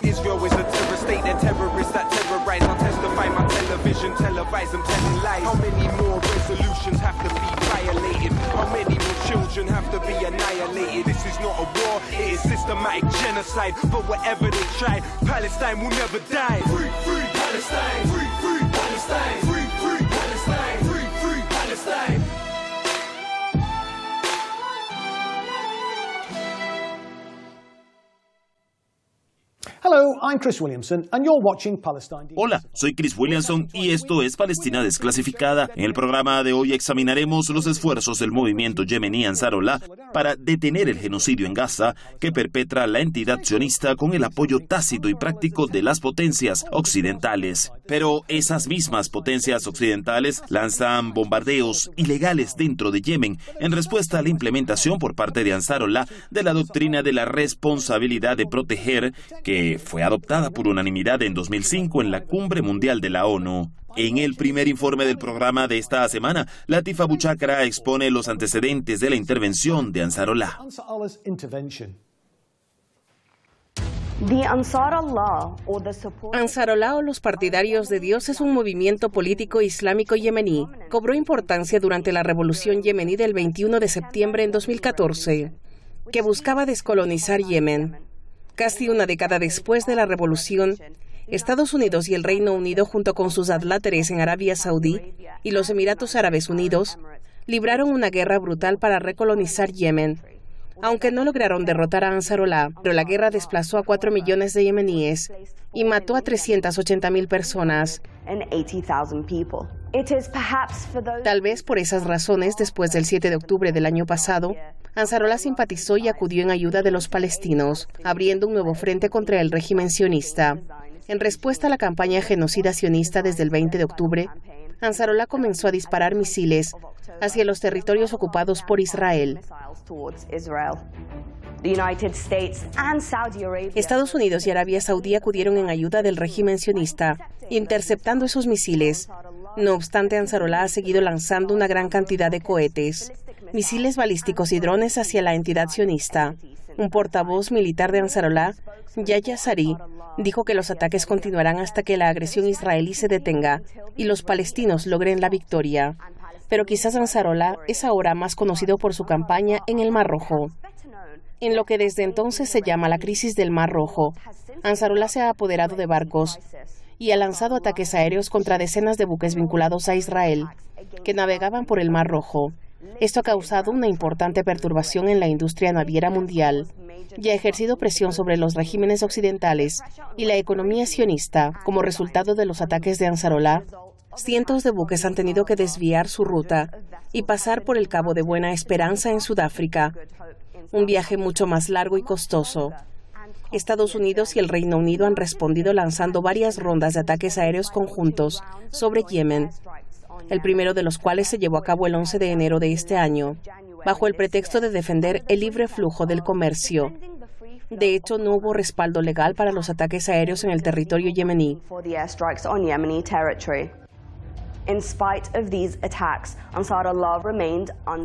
Israel is a terror state, they're terrorists that terrorize. I'll testify my television, televise them telling lies. How many more resolutions have to be violated? How many more children have to be annihilated? This is not a war, it is systematic genocide. But whatever they try, Palestine will never die. Free, free Palestine! Free, free Palestine! Free, free Palestine! Free, free Palestine! Hello, I'm Chris Williamson, and you're watching Palestine. Hola, soy Chris Williamson y esto es Palestina Desclasificada. En el programa de hoy examinaremos los esfuerzos del movimiento yemení Ansarollah para detener el genocidio en Gaza que perpetra la entidad sionista con el apoyo tácito y práctico de las potencias occidentales. Pero esas mismas potencias occidentales lanzan bombardeos ilegales dentro de Yemen en respuesta a la implementación por parte de Ansarollah de la doctrina de la responsabilidad de proteger que fue adoptada por unanimidad en 2005 en la Cumbre Mundial de la ONU. En el primer informe del programa de esta semana, Latif Abu Chakra expone los antecedentes de la intervención de Ansarollah. Ansarollah o los partidarios de Dios es un movimiento político islámico yemení. Cobró importancia durante la revolución yemení del 21 de septiembre en 2014, que buscaba descolonizar Yemen. Casi una década después de la revolución, Estados Unidos y el Reino Unido, junto con sus adláteres en Arabia Saudí y los Emiratos Árabes Unidos, libraron una guerra brutal para recolonizar Yemen. Aunque no lograron derrotar a Ansarollah, pero la guerra desplazó a 4 millones de yemeníes y mató a 380,000 personas. Tal vez por esas razones, después del 7 de octubre del año pasado, Ansarollah simpatizó y acudió en ayuda de los palestinos, abriendo un nuevo frente contra el régimen sionista. En respuesta a la campaña genocida sionista desde el 20 de octubre, Ansarollah comenzó a disparar misiles hacia los territorios ocupados por Israel. Estados Unidos y Arabia Saudí acudieron en ayuda del régimen sionista, interceptando esos misiles. No obstante, Ansarollah ha seguido lanzando una gran cantidad de cohetes, misiles balísticos y drones hacia la entidad sionista. Un portavoz militar de Ansarollah, Yahya Sari, dijo que los ataques continuarán hasta que la agresión israelí se detenga y los palestinos logren la victoria. Pero quizás Ansarollah es ahora más conocido por su campaña en el Mar Rojo. En lo que desde entonces se llama la crisis del Mar Rojo, Ansarollah se ha apoderado de barcos y ha lanzado ataques aéreos contra decenas de buques vinculados a Israel que navegaban por el Mar Rojo. Esto ha causado una importante perturbación en la industria naviera mundial y ha ejercido presión sobre los regímenes occidentales y la economía sionista. Como resultado de los ataques de Ansarollah, cientos de buques han tenido que desviar su ruta y pasar por el Cabo de Buena Esperanza en Sudáfrica, un viaje mucho más largo y costoso. Estados Unidos y el Reino Unido han respondido lanzando varias rondas de ataques aéreos conjuntos sobre Yemen, el primero de los cuales se llevó a cabo el 11 de enero de este año, bajo el pretexto de defender el libre flujo del comercio. De hecho, no hubo respaldo legal para los ataques aéreos en el territorio yemení.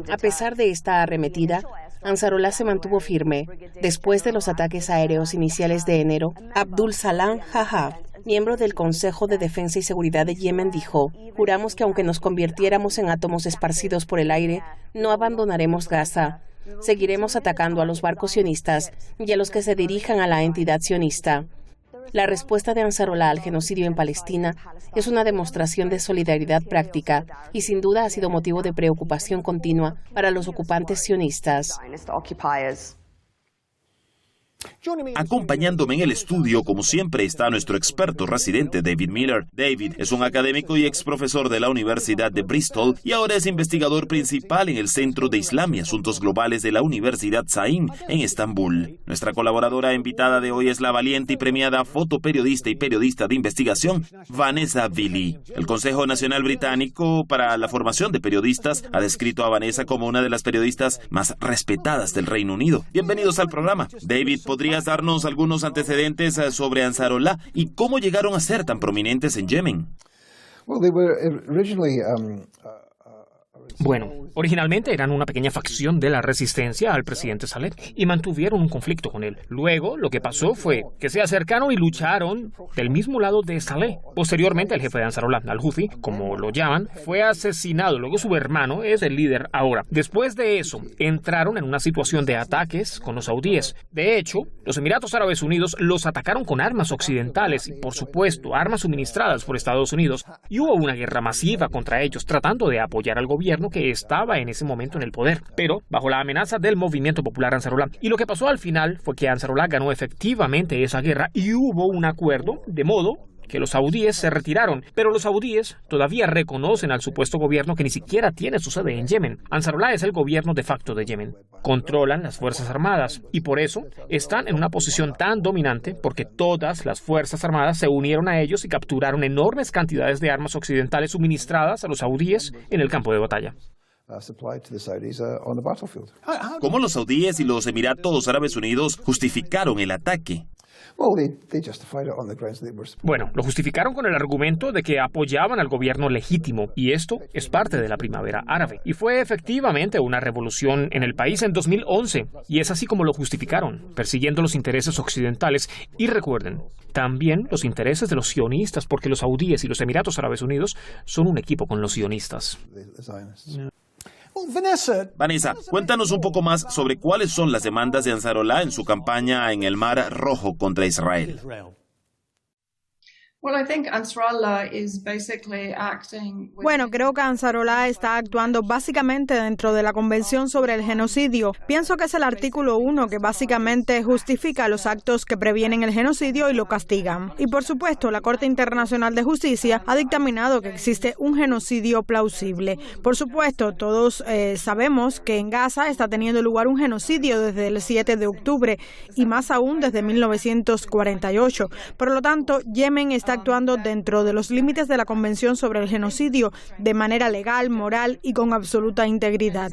A pesar de esta arremetida, Ansarollah se mantuvo firme. Después de los ataques aéreos iniciales de enero, Abdul Salam Jaha, miembro del Consejo de Defensa y Seguridad de Yemen, dijo: "Juramos que aunque nos convirtiéramos en átomos esparcidos por el aire, no abandonaremos Gaza. Seguiremos atacando a los barcos sionistas y a los que se dirijan a la entidad sionista". La respuesta de Ansarollah al genocidio en Palestina es una demostración de solidaridad práctica y sin duda ha sido motivo de preocupación continua para los ocupantes sionistas. Acompañándome en el estudio, como siempre, está nuestro experto residente David Miller. David es un académico y ex profesor de la Universidad de Bristol y ahora es investigador principal en el Centro de Islam y Asuntos Globales de la Universidad Zain en Estambul. Nuestra colaboradora invitada de hoy es la valiente y premiada fotoperiodista y periodista de investigación Vanessa Willey. El Consejo Nacional Británico para la Formación de Periodistas ha descrito a Vanessa como una de las periodistas más respetadas del Reino Unido. Bienvenidos al programa. David, ¿podría ¿Podrías darnos algunos antecedentes sobre Ansarollah y cómo llegaron a ser tan prominentes en Yemen? Bueno, originalmente eran una pequeña facción de la resistencia al presidente Saleh y mantuvieron un conflicto con él. Luego, lo que pasó fue que se acercaron y lucharon del mismo lado de Saleh. Posteriormente, el jefe de Ansarollah, al-Houthi, como lo llaman, fue asesinado. Luego su hermano es el líder ahora. Después de eso, entraron en una situación de ataques con los saudíes. De hecho, los Emiratos Árabes Unidos los atacaron con armas occidentales y, por supuesto, armas suministradas por Estados Unidos. Y hubo una guerra masiva contra ellos, tratando de apoyar al gobierno que estaba en ese momento en el poder, pero bajo la amenaza del movimiento popular Ansarollah. Y lo que pasó al final fue que Ansarollah ganó efectivamente esa guerra y hubo un acuerdo, de modo que los saudíes se retiraron, pero los saudíes todavía reconocen al supuesto gobierno que ni siquiera tiene su sede en Yemen. Ansarollah es el gobierno de facto de Yemen. Controlan las Fuerzas Armadas y por eso están en una posición tan dominante porque todas las Fuerzas Armadas se unieron a ellos y capturaron enormes cantidades de armas occidentales suministradas a los saudíes en el campo de batalla. ¿Cómo los saudíes y los Emiratos Árabes Unidos justificaron el ataque? Bueno, lo justificaron con el argumento de que apoyaban al gobierno legítimo, y esto es parte de la primavera árabe. Y fue efectivamente una revolución en el país en 2011, y es así como lo justificaron, persiguiendo los intereses occidentales. Y recuerden, también los intereses de los sionistas, porque los saudíes y los Emiratos Árabes Unidos son un equipo con los sionistas. Vanessa, cuéntanos un poco más sobre cuáles son las demandas de Ansarollah en su campaña en el Mar Rojo contra Israel. Bueno, creo que Ansarollah está actuando básicamente dentro de la Convención sobre el Genocidio. Pienso que es el artículo 1 que básicamente justifica los actos que previenen el genocidio y lo castigan. Y por supuesto, la Corte Internacional de Justicia ha dictaminado que existe un genocidio plausible. Por supuesto, todos sabemos que en Gaza está teniendo lugar un genocidio desde el 7 de octubre y más aún desde 1948. Por lo tanto, Yemen está actuando dentro de los límites de la Convención sobre el Genocidio de manera legal, moral y con absoluta integridad.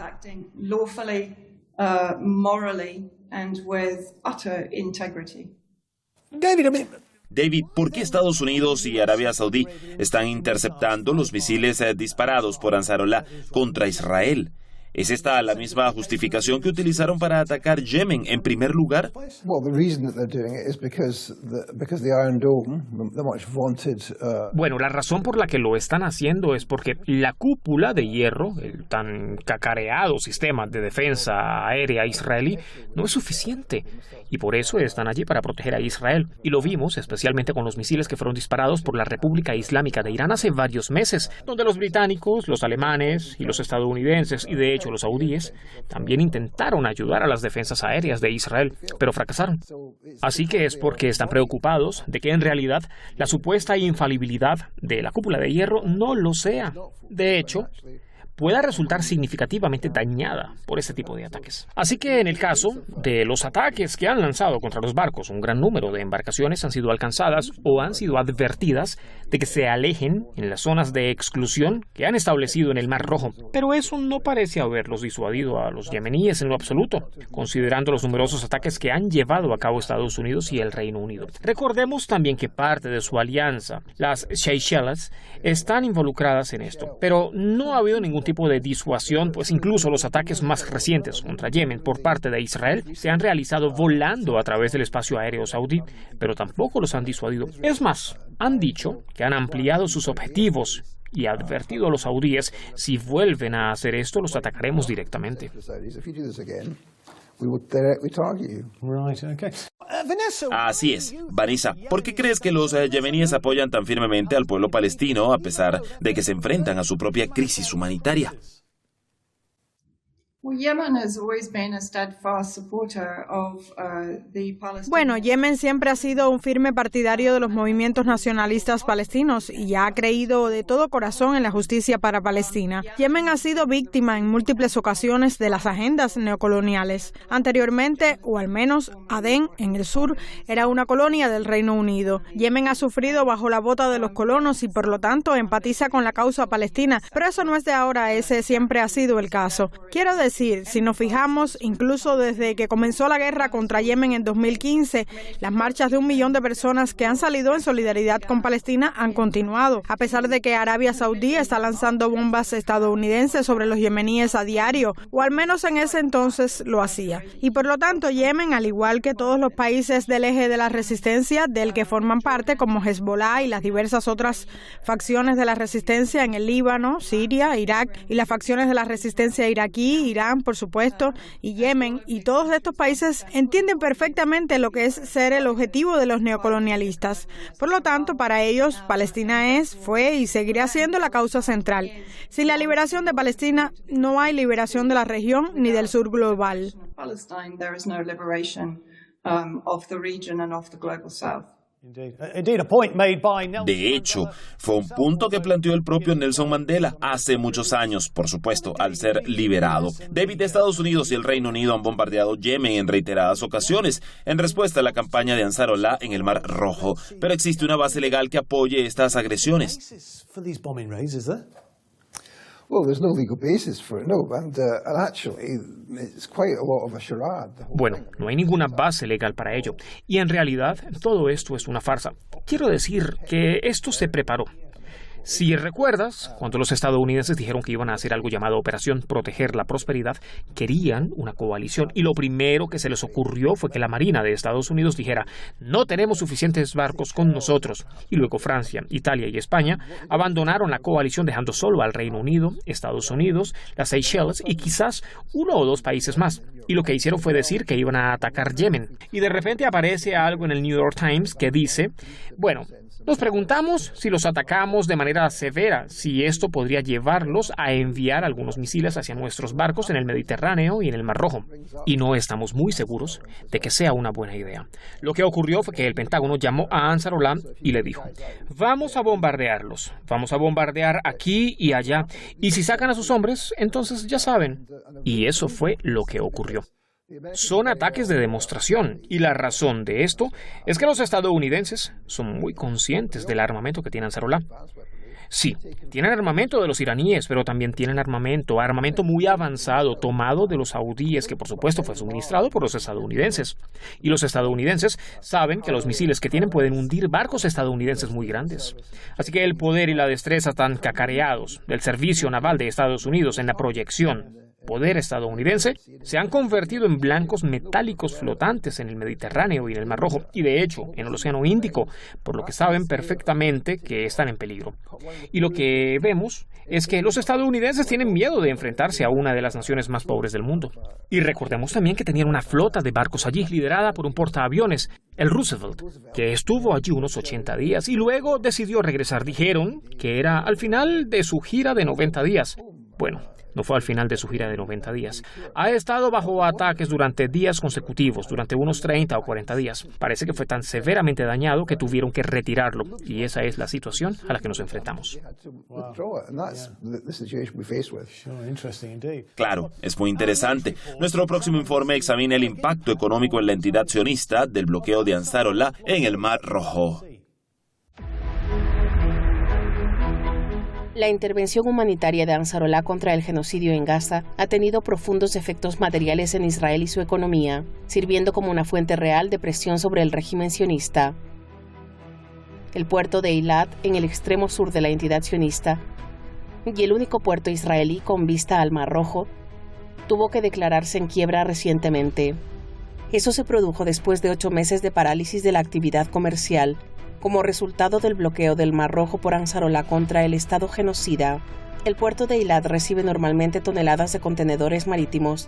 David, ¿por qué Estados Unidos y Arabia Saudí están interceptando los misiles disparados por Ansarollah contra Israel? ¿Es esta la misma justificación que utilizaron para atacar Yemen en primer lugar? Bueno, la razón por la que lo están haciendo es porque la cúpula de hierro, el tan cacareado sistema de defensa aérea israelí, no es suficiente. Y por eso están allí para proteger a Israel. Y lo vimos especialmente con los misiles que fueron disparados por la República Islámica de Irán hace varios meses, donde los británicos, los alemanes y los estadounidenses, y de hecho los saudíes, también intentaron ayudar a las defensas aéreas de Israel, pero fracasaron. Así que es porque están preocupados de que en realidad la supuesta infalibilidad de la cúpula de hierro no lo sea. De hecho, pueda resultar significativamente dañada por este tipo de ataques. Así que en el caso de los ataques que han lanzado contra los barcos, un gran número de embarcaciones han sido alcanzadas o han sido advertidas de que se alejen en las zonas de exclusión que han establecido en el Mar Rojo. Pero eso no parece haberlos disuadido a los yemeníes en lo absoluto, considerando los numerosos ataques que han llevado a cabo Estados Unidos y el Reino Unido. Recordemos también que parte de su alianza, las Seychelles, están involucradas en esto, pero no ha habido ningún tipo de disuasión, pues incluso los ataques más recientes contra Yemen por parte de Israel se han realizado volando a través del espacio aéreo saudí, pero tampoco los han disuadido. Es más, han dicho que han ampliado sus objetivos y advertido a los saudíes: si vuelven a hacer esto, los atacaremos directamente. Así es. Vanessa, ¿por qué crees que los yemeníes apoyan tan firmemente al pueblo palestino a pesar de que se enfrentan a su propia crisis humanitaria? Bueno, Yemen siempre ha sido un firme partidario de los movimientos nacionalistas palestinos y ha creído de todo corazón en la justicia para Palestina. Yemen ha sido víctima en múltiples ocasiones de las agendas neocoloniales. Anteriormente, o al menos Adén, en el sur, era una colonia del Reino Unido. Yemen ha sufrido bajo la bota de los colonos y por lo tanto empatiza con la causa palestina, pero eso no es de ahora, ese siempre ha sido el caso. Quiero decir decir, si nos fijamos, incluso desde que comenzó la guerra contra Yemen en 2015, las marchas de 1 millón de personas que han salido en solidaridad con Palestina han continuado, a pesar de que Arabia Saudí está lanzando bombas estadounidenses sobre los yemeníes a diario, o al menos en ese entonces lo hacía. Y por lo tanto, Yemen, al igual que todos los países del eje de la resistencia del que forman parte, como Hezbollah y las diversas otras facciones de la resistencia en el Líbano, Siria, Irak, y las facciones de la resistencia iraquí, Irán, por supuesto, y Yemen, y todos estos países entienden perfectamente lo que es ser el objetivo de los neocolonialistas. Por lo tanto, para ellos, Palestina fue y seguirá siendo la causa central. Sin la liberación de Palestina, no hay liberación de la región ni del sur global. De hecho, fue un punto que planteó el propio Nelson Mandela hace muchos años, por supuesto, al ser liberado. David, Estados Unidos y el Reino Unido han bombardeado Yemen en reiteradas ocasiones, en respuesta a la campaña de Ansarollah en el Mar Rojo. Pero existe una base legal que apoye estas agresiones. Bueno, no hay ninguna base legal para ello. Y en realidad, todo esto es una farsa. Quiero decir que esto se preparó. Si recuerdas, cuando los estadounidenses dijeron que iban a hacer algo llamado Operación Proteger la Prosperidad, querían una coalición y lo primero que se les ocurrió fue que la Marina de Estados Unidos dijera no tenemos suficientes barcos con nosotros. Y luego Francia, Italia y España abandonaron la coalición dejando solo al Reino Unido, Estados Unidos, las Seychelles y quizás 1 o 2 países más. Y lo que hicieron fue decir que iban a atacar Yemen. Y de repente aparece algo en el New York Times que dice, bueno, nos preguntamos si los atacamos de manera severa, si esto podría llevarlos a enviar algunos misiles hacia nuestros barcos en el Mediterráneo y en el Mar Rojo. Y no estamos muy seguros de que sea una buena idea. Lo que ocurrió fue que el Pentágono llamó a Ansarollah y le dijo, vamos a bombardearlos, vamos a bombardear aquí y allá, y si sacan a sus hombres, entonces ya saben. Y eso fue lo que ocurrió. Son ataques de demostración y la razón de esto es que los estadounidenses son muy conscientes del armamento que tiene Ansarollah. Sí, tienen armamento de los iraníes, pero también tienen armamento muy avanzado, tomado de los saudíes, que por supuesto fue suministrado por los estadounidenses. Y los estadounidenses saben que los misiles que tienen pueden hundir barcos estadounidenses muy grandes. Así que el poder y la destreza tan cacareados del servicio naval de Estados Unidos en la proyección poder estadounidense se han convertido en blancos metálicos flotantes en el Mediterráneo y en el Mar Rojo y de hecho en el Océano Índico, por lo que saben perfectamente que están en peligro. Y lo que vemos es que los estadounidenses tienen miedo de enfrentarse a una de las naciones más pobres del mundo. Y recordemos también que tenían una flota de barcos allí liderada por un portaaviones, el Roosevelt, que estuvo allí unos 80 días y luego decidió regresar. Dijeron que era al final de su gira de 90 días. Bueno, no fue al final de su gira de 90 días. Ha estado bajo ataques durante días consecutivos, durante unos 30 o 40 días. Parece que fue tan severamente dañado que tuvieron que retirarlo. Y esa es la situación a la que nos enfrentamos. Claro, es muy interesante. Nuestro próximo informe examina el impacto económico en la entidad sionista del bloqueo de Ansarollah en el Mar Rojo. La intervención humanitaria de Ansarollah contra el genocidio en Gaza ha tenido profundos efectos materiales en Israel y su economía, sirviendo como una fuente real de presión sobre el régimen sionista. El puerto de Eilat, en el extremo sur de la entidad sionista, y el único puerto israelí con vista al Mar Rojo, tuvo que declararse en quiebra recientemente. Eso se produjo después de 8 meses de parálisis de la actividad comercial, como resultado del bloqueo del Mar Rojo por Ansarollah contra el Estado genocida. El puerto de Eilat recibe normalmente toneladas de contenedores marítimos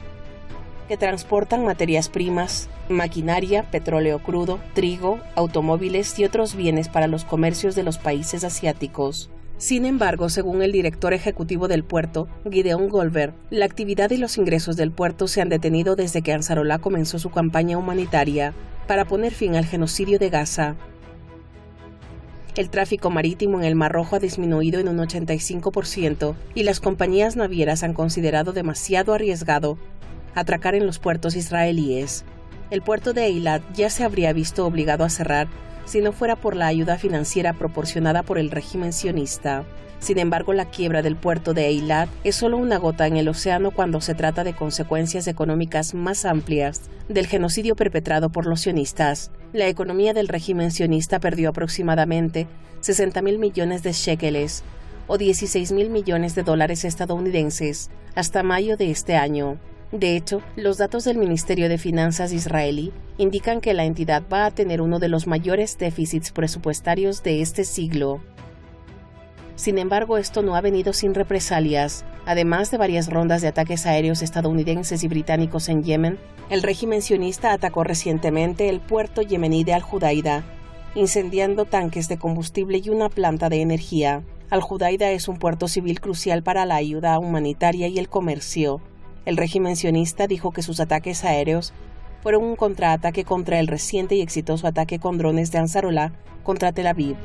que transportan materias primas, maquinaria, petróleo crudo, trigo, automóviles y otros bienes para los comercios de los países asiáticos. Sin embargo, según el director ejecutivo del puerto, Gideon Goldberg, la actividad y los ingresos del puerto se han detenido desde que Ansarollah comenzó su campaña humanitaria para poner fin al genocidio de Gaza. El tráfico marítimo en el Mar Rojo ha disminuido en un 85% y las compañías navieras han considerado demasiado arriesgado atracar en los puertos israelíes. El puerto de Eilat ya se habría visto obligado a cerrar si no fuera por la ayuda financiera proporcionada por el régimen sionista. Sin embargo, la quiebra del puerto de Eilat es solo una gota en el océano cuando se trata de consecuencias económicas más amplias del genocidio perpetrado por los sionistas. La economía del régimen sionista perdió aproximadamente 60.000 millones de shekeles, o 16.000 millones de dólares estadounidenses, hasta mayo de este año. De hecho, los datos del Ministerio de Finanzas israelí indican que la entidad va a tener uno de los mayores déficits presupuestarios de este siglo. Sin embargo, esto no ha venido sin represalias. Además de varias rondas de ataques aéreos estadounidenses y británicos en Yemen, el régimen sionista atacó recientemente el puerto yemení de Al-Judaida, incendiando tanques de combustible y una planta de energía. Al-Judaida es un puerto civil crucial para la ayuda humanitaria y el comercio. El régimen sionista dijo que sus ataques aéreos fueron un contraataque contra el reciente y exitoso ataque con drones de Ansarullah contra Tel Aviv.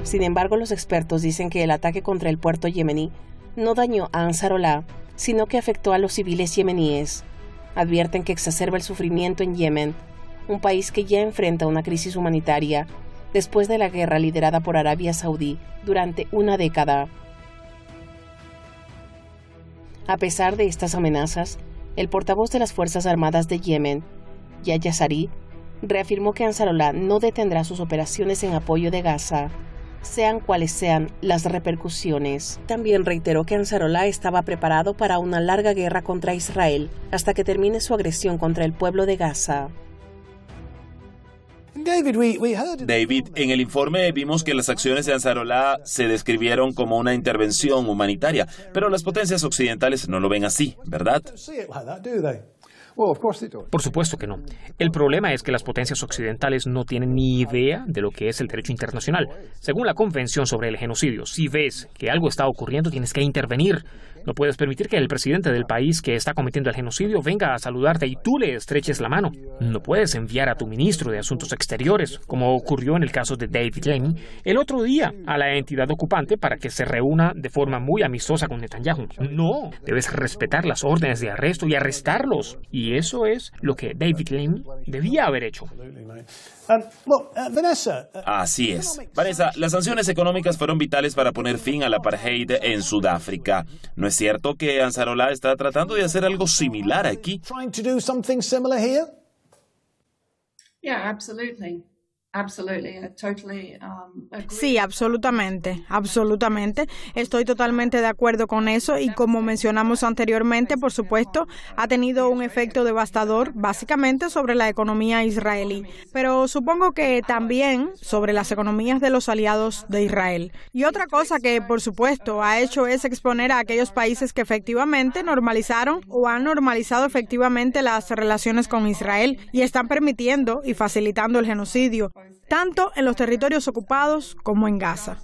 Sin embargo, los expertos dicen que el ataque contra el puerto yemení no dañó a Ansarullah, sino que afectó a los civiles yemeníes. Advierten que exacerba el sufrimiento en Yemen, un país que ya enfrenta una crisis humanitaria después de la guerra liderada por Arabia Saudí durante una década. A pesar de estas amenazas, el portavoz de las Fuerzas Armadas de Yemen, Yahya Sari, reafirmó que Ansarullah no detendrá sus operaciones en apoyo de Gaza, sean cuales sean las repercusiones. También reiteró que Ansarullah estaba preparado para una larga guerra contra Israel hasta que termine su agresión contra el pueblo de Gaza. David, en el informe vimos que las acciones de Ansarullah se describieron como una intervención humanitaria, pero las potencias occidentales no lo ven así, ¿verdad? Por supuesto que no. El problema es que las potencias occidentales no tienen ni idea de lo que es el derecho internacional. Según la Convención sobre el Genocidio, si ves que algo está ocurriendo, tienes que intervenir. No puedes permitir que el presidente del país que está cometiendo el genocidio venga a saludarte y tú le estreches la mano. No puedes enviar a tu ministro de Asuntos Exteriores, como ocurrió en el caso de David Lemmy, el otro día a la entidad ocupante para que se reúna de forma muy amistosa con Netanyahu. No, debes respetar las órdenes de arresto y arrestarlos. Y eso es lo que David Lemmy debía haber hecho. Así es. Vanessa, las sanciones económicas fueron vitales para poner fin al apartheid en Sudáfrica. ¿No es cierto que Ansarullah está tratando de hacer algo similar aquí? Sí, absolutamente, absolutamente. Estoy totalmente de acuerdo con eso y como mencionamos anteriormente, por supuesto, ha tenido un efecto devastador básicamente sobre la economía israelí, pero supongo que también sobre las economías de los aliados de Israel. Y otra cosa que, por supuesto, ha hecho es exponer a aquellos países que efectivamente normalizaron o han normalizado efectivamente las relaciones con Israel y están permitiendo y facilitando el genocidio, tanto en los territorios ocupados como en Gaza.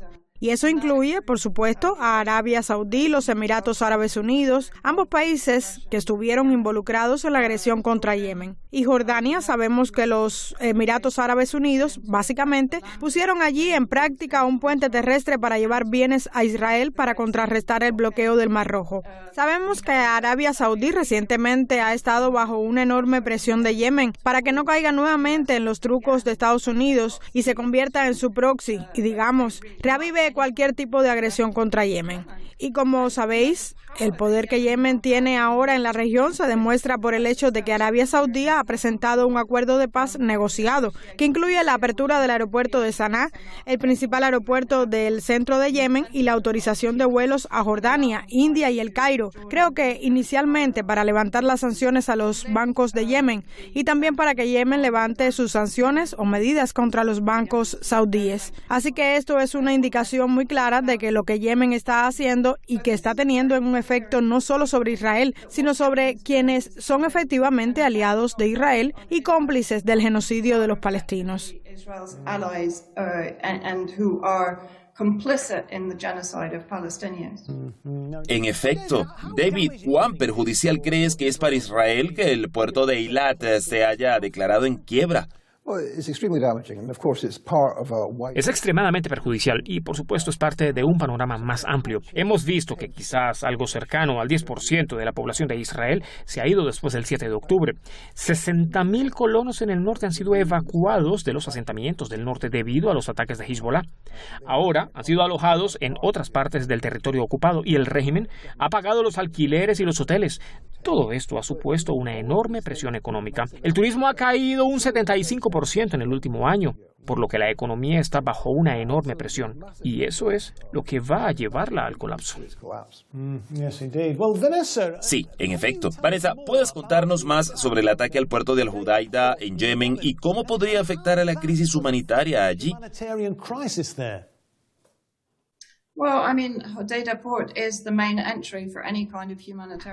Y eso incluye, por supuesto, a Arabia Saudí, los Emiratos Árabes Unidos, ambos países que estuvieron involucrados en la agresión contra Yemen. Y Jordania, sabemos que los Emiratos Árabes Unidos, básicamente, pusieron allí en práctica un puente terrestre para llevar bienes a Israel para contrarrestar el bloqueo del Mar Rojo. Sabemos que Arabia Saudí recientemente ha estado bajo una enorme presión de Yemen para que no caiga nuevamente en los trucos de Estados Unidos y se convierta en su proxy y, digamos, reavive cualquier tipo de agresión contra Yemen. Y como sabéis, el poder que Yemen tiene ahora en la región se demuestra por el hecho de que Arabia Saudí ha presentado un acuerdo de paz negociado, que incluye la apertura del aeropuerto de Sanaa, el principal aeropuerto del centro de Yemen, y la autorización de vuelos a Jordania, India y el Cairo. Creo que inicialmente para levantar las sanciones a los bancos de Yemen y también para que Yemen levante sus sanciones o medidas contra los bancos saudíes. Así que esto es una indicación muy clara de que lo que Yemen está haciendo y que está teniendo un efecto no solo sobre Israel, sino sobre quienes son efectivamente aliados de Israel y cómplices del genocidio de los palestinos. En efecto, David, ¿cuán perjudicial crees que es para Israel que el puerto de Eilat se haya declarado en quiebra? Es extremadamente perjudicial y, por supuesto, es parte de un panorama más amplio. Hemos visto que quizás algo cercano al 10% de la población de Israel se ha ido después del 7 de octubre. 60.000 colonos en el norte han sido evacuados de los asentamientos del norte debido a los ataques de Hezbollah. Ahora han sido alojados en otras partes del territorio ocupado y el régimen ha pagado los alquileres y los hoteles. Todo esto ha supuesto una enorme presión económica. El turismo ha caído un 75% en el último año, por lo que la economía está bajo una enorme presión. Y eso es lo que va a llevarla al colapso. Sí, en efecto. Vanessa, ¿puedes contarnos más sobre el ataque al puerto de Al-Hudaida en Yemen y cómo podría afectar a la crisis humanitaria allí?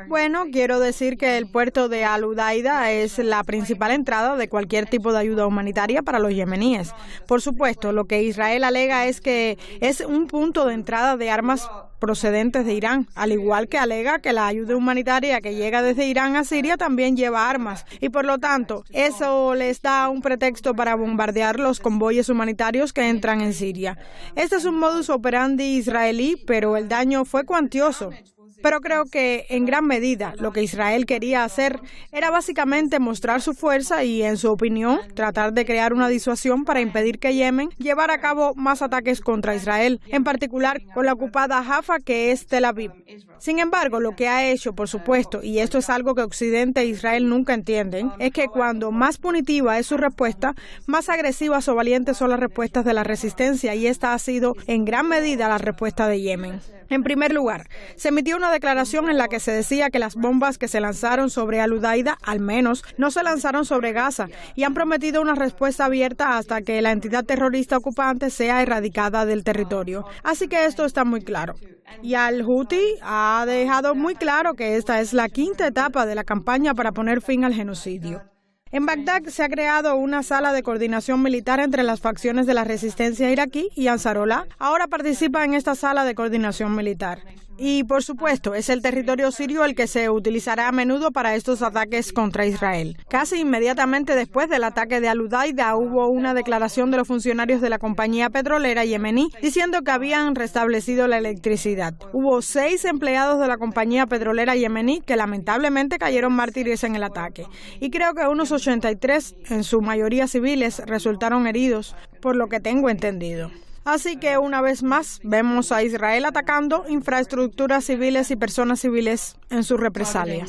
Bueno, quiero decir que el puerto de Al-Hudaida es la principal entrada de cualquier tipo de ayuda humanitaria para los yemeníes. Por supuesto, lo que Israel alega es que es un punto de entrada de armas procedentes de Irán, al igual que alega que la ayuda humanitaria que llega desde Irán a Siria también lleva armas y por lo tanto eso les da un pretexto para bombardear los convoyes humanitarios que entran en Siria. Este es un modus operandi israelí, pero el daño fue cuantioso. Pero creo que en gran medida lo que Israel quería hacer era básicamente mostrar su fuerza y, en su opinión, tratar de crear una disuasión para impedir que Yemen llevara a cabo más ataques contra Israel, en particular con la ocupada Jaffa, que es Tel Aviv. Sin embargo, lo que ha hecho, por supuesto, y esto es algo que Occidente e Israel nunca entienden, es que cuando más punitiva es su respuesta, más agresivas o valientes son las respuestas de la resistencia, y esta ha sido en gran medida la respuesta de Yemen. En primer lugar, se emitió una declaración en la que se decía que las bombas que se lanzaron sobre Al-Hudaida, al menos, no se lanzaron sobre Gaza, y han prometido una respuesta abierta hasta que la entidad terrorista ocupante sea erradicada del territorio. Así que esto está muy claro. Y al-Houthi ha dejado muy claro que esta es la quinta etapa de la campaña para poner fin al genocidio. En Bagdad se ha creado una sala de coordinación militar entre las facciones de la resistencia iraquí y Ansarollah. Ahora participa en esta sala de coordinación militar. Y, por supuesto, es el territorio sirio el que se utilizará a menudo para estos ataques contra Israel. Casi inmediatamente después del ataque de Al-Hudaida hubo una declaración de los funcionarios de la compañía petrolera yemení diciendo que habían restablecido la electricidad. Hubo 6 empleados de la compañía petrolera yemení que lamentablemente cayeron mártires en el ataque. Y creo que unos 83, en su mayoría civiles, resultaron heridos, por lo que tengo entendido. Así que una vez más vemos a Israel atacando infraestructuras civiles y personas civiles en su represalia.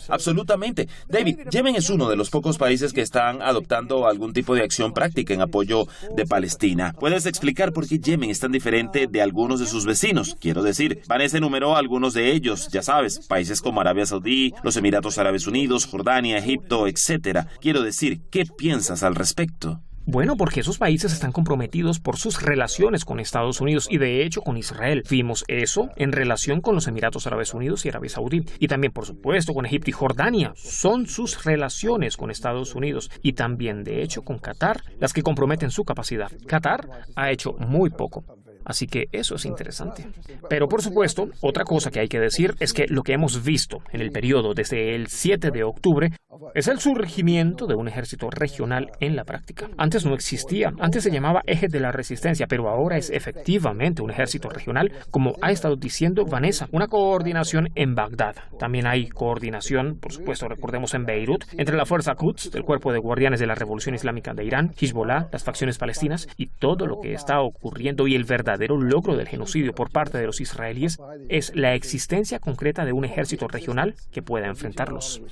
Absolutamente. David, Yemen es uno de los pocos países que están adoptando algún tipo de acción práctica en apoyo de Palestina. ¿Puedes explicar por qué Yemen es tan diferente de algunos de sus vecinos? Quiero decir, Vanessa enumeró algunos de ellos, ya sabes, países como Arabia Saudí, los Emiratos Árabes Unidos, Jordania, Egipto, etc. Quiero decir, ¿qué piensas al respecto? Bueno, porque esos países están comprometidos por sus relaciones con Estados Unidos y de hecho con Israel. Vimos eso en relación con los Emiratos Árabes Unidos y Arabia Saudí. Y también, por supuesto, con Egipto y Jordania. Son sus relaciones con Estados Unidos y también, de hecho, con Qatar, las que comprometen su capacidad. Qatar ha hecho muy poco. Así que eso es interesante. Pero, por supuesto, otra cosa que hay que decir es que lo que hemos visto en el periodo desde el 7 de octubre es el surgimiento de un ejército regional en la práctica. Antes no existía, antes se llamaba Eje de la Resistencia, pero ahora es efectivamente un ejército regional, como ha estado diciendo Vanessa, una coordinación en Bagdad. También hay coordinación, por supuesto, recordemos en Beirut, entre la Fuerza Quds, del Cuerpo de Guardianes de la Revolución Islámica de Irán, Hezbollah, las facciones palestinas y todo lo que está ocurriendo y el verdadero logro del genocidio por parte de los israelíes es la existencia concreta de un ejército regional que pueda enfrentarlos.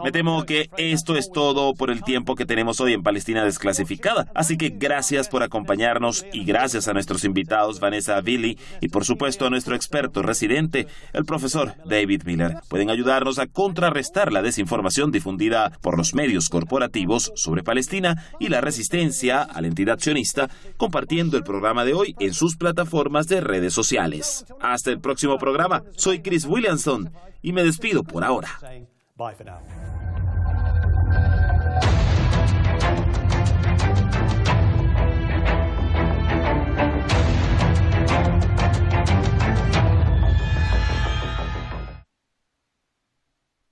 Me temo que esto es todo por el tiempo que tenemos hoy en Palestina Desclasificada. Así que gracias por acompañarnos y gracias a nuestros invitados Vanessa Villi y por supuesto a nuestro experto residente, el profesor David Miller. Pueden ayudarnos a contrarrestar la desinformación difundida por los medios corporativos sobre Palestina y la resistencia a la entidad sionista, compartiendo el programa de hoy en sus plataformas de redes sociales. Hasta el próximo programa. Soy Chris Williamson y me despido por ahora. Bye for now.